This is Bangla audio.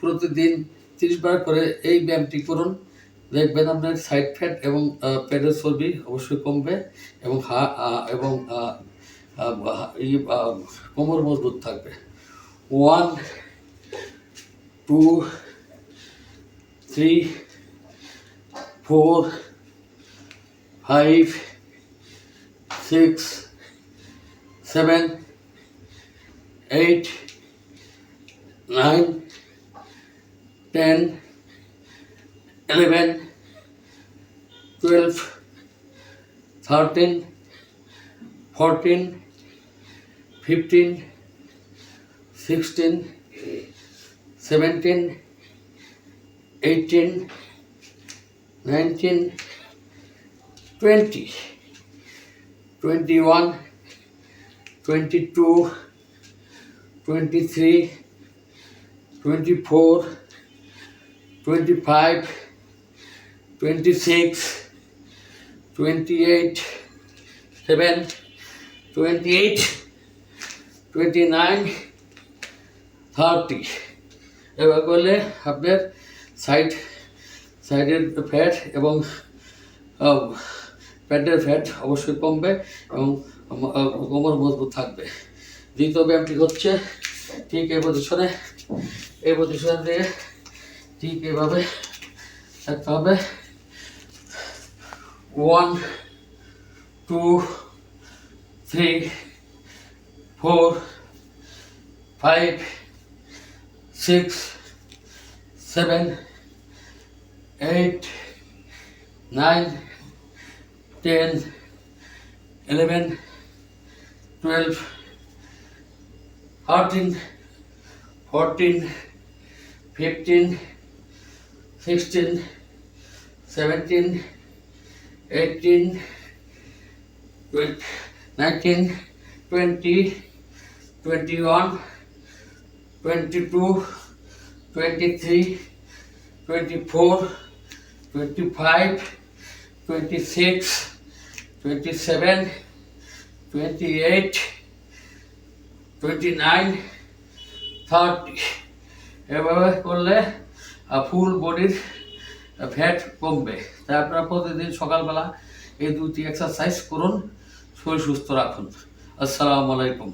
প্রতিদিন 30 বার করে এই ব্যায়ামটি করুন। দেখবেন আপনার সাইড ফ্যাট এবং পেটের চর্বি অবশ্যই কমবে এবং কোমর মজবুত থাকবে। 1 2 3 4 5 6 7 8 9 10 11 12 13 14 15 16 17 18 19 20 21 22 23 24 25 26 28 7 28 29 30 এবার করলে আপনার সাইডের ফ্যাট এবং পেটের ফ্যাট অবশ্যই কমবে এবং কোমর মজবুত থাকবে। দ্বিতীয় ব্যায়ামটি হচ্ছে ঠিক এই পজিশনে দিয়ে ঠিক এইভাবে থাকতে হবে। 1 2 3 4 5 6 7 8 9 10 11 12 13 14 15 16 17 18 19 20 21 22 23 24 25 26 27 28 29 30 এভাবে করলে ফুল বডির ফ্যাট কমবে। তাই আপনারা প্রতিদিন সকালবেলা এই দুটি এক্সারসাইজ করুন, শরীর সুস্থ রাখুন। আসসালামু আলাইকুম।